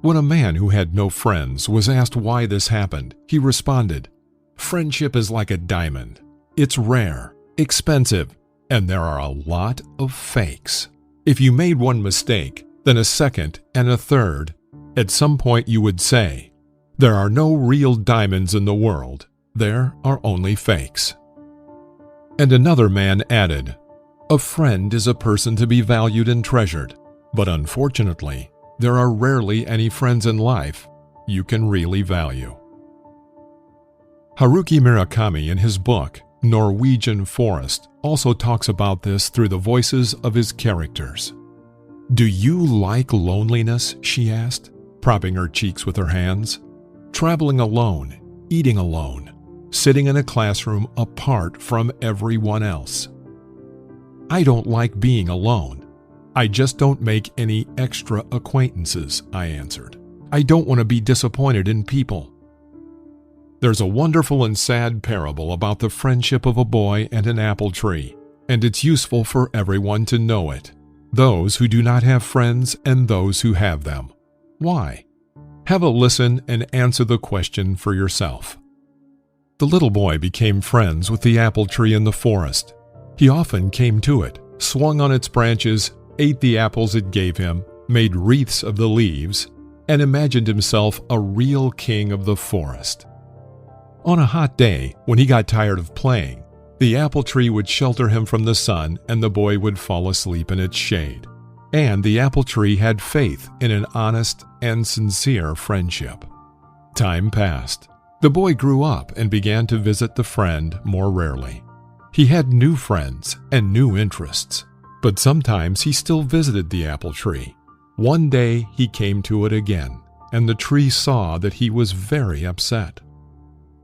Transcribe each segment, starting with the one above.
When a man who had no friends was asked why this happened, he responded, "Friendship is like a diamond. It's rare, expensive, and there are a lot of fakes. If you made one mistake, then a second and a third, at some point you would say, 'There are no real diamonds in the world. There are only fakes.'" And another man added, "A friend is a person to be valued and treasured, but unfortunately, there are rarely any friends in life you can really value." Haruki Murakami, in his book, Norwegian Forest, also talks about this through the voices of his characters. "Do you like loneliness?" she asked, propping her cheeks with her hands. "Traveling alone, eating alone, sitting in a classroom apart from everyone else." "I don't like being alone. I just don't make any extra acquaintances," I answered. "I don't want to be disappointed in people." There's a wonderful and sad parable about the friendship of a boy and an apple tree, and it's useful for everyone to know it, those who do not have friends and those who have them. Why? Have a listen and answer the question for yourself. The little boy became friends with the apple tree in the forest. He often came to it, swung on its branches, ate the apples it gave him, made wreaths of the leaves, and imagined himself a real king of the forest. On a hot day, when he got tired of playing, the apple tree would shelter him from the sun and the boy would fall asleep in its shade. And the apple tree had faith in an honest and sincere friendship. Time passed. The boy grew up and began to visit the friend more rarely. He had new friends and new interests, but sometimes he still visited the apple tree. One day he came to it again, and the tree saw that he was very upset.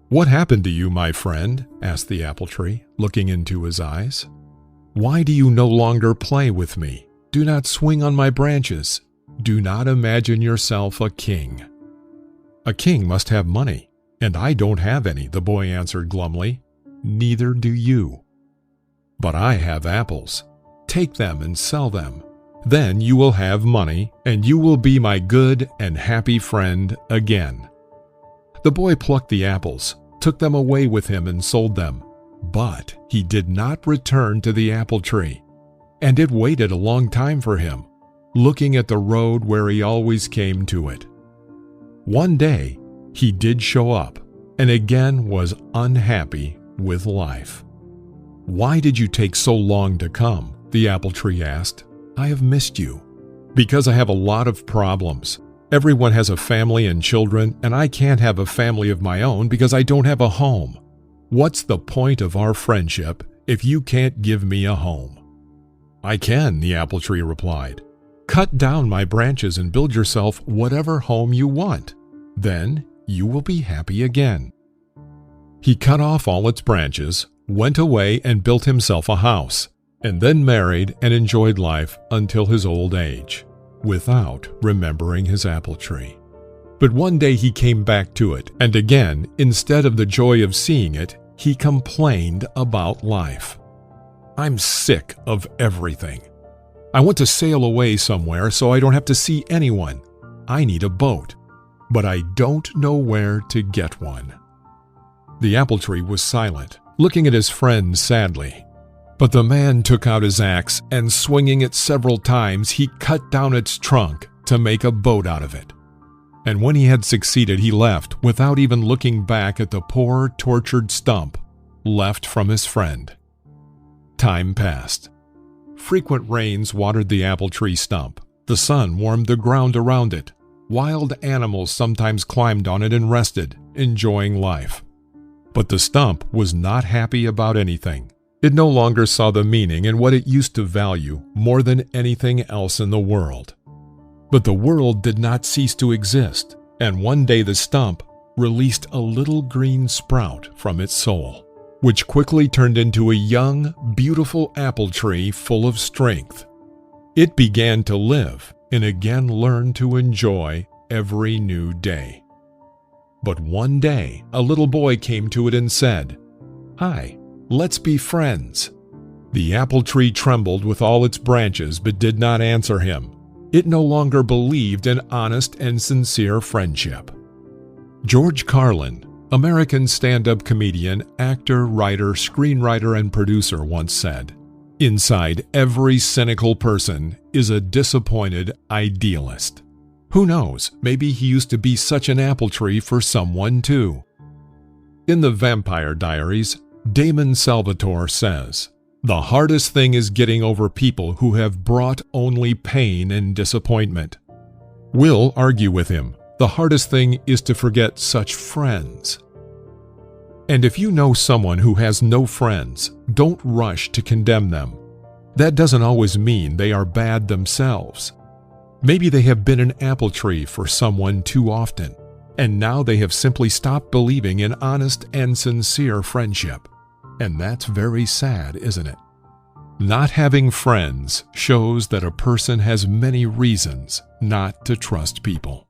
"What happened to you, my friend?" asked the apple tree, looking into his eyes. "Why do you no longer play with me? Do not swing on my branches. Do not imagine yourself a king." "A king must have money, and I don't have any," the boy answered glumly. "Neither do you." "But I have apples. Take them and sell them. Then you will have money, and you will be my good and happy friend again." The boy plucked the apples, took them away with him and sold them. But he did not return to the apple tree, and it waited a long time for him, looking at the road where he always came to it. One day, he did show up, and again was unhappy with life. "Why did you take so long to come?" the apple tree asked. "I have missed you." "Because I have a lot of problems. Everyone has a family and children, and I can't have a family of my own because I don't have a home. What's the point of our friendship if you can't give me a home?" "I can," the apple tree replied. "Cut down my branches and build yourself whatever home you want. Then you will be happy again." He cut off all its branches, went away and built himself a house, and then married and enjoyed life until his old age, without remembering his apple tree. But one day he came back to it, and again, instead of the joy of seeing it, he complained about life. "I'm sick of everything. I want to sail away somewhere so I don't have to see anyone. I need a boat, but I don't know where to get one." The apple tree was silent, looking at his friend sadly. But the man took out his axe, and swinging it several times, he cut down its trunk to make a boat out of it. And when he had succeeded, he left without even looking back at the poor, tortured stump left from his friend. Time passed. Frequent rains watered the apple tree stump. The sun warmed the ground around it. Wild animals sometimes climbed on it and rested, enjoying life. But the stump was not happy about anything. It no longer saw the meaning in what it used to value more than anything else in the world. But the world did not cease to exist, and one day the stump released a little green sprout from its soul, which quickly turned into a young, beautiful apple tree full of strength. It began to live and again learned to enjoy every new day. But one day, a little boy came to it and said, "Hi, let's be friends." The apple tree trembled with all its branches but did not answer him. It no longer believed in honest and sincere friendship. George Carlin, American stand-up comedian, actor, writer, screenwriter, and producer, once said, "Inside every cynical person is a disappointed idealist. Who knows, maybe he used to be such an apple tree for someone too." In The Vampire Diaries, Damon Salvatore says, "The hardest thing is getting over people who have brought only pain and disappointment." We'll argue with him. The hardest thing is to forget such friends. And if you know someone who has no friends, don't rush to condemn them. That doesn't always mean they are bad themselves. Maybe they have been an apple tree for someone too often, and now they have simply stopped believing in honest and sincere friendship. And that's very sad, isn't it? Not having friends shows that a person has many reasons not to trust people.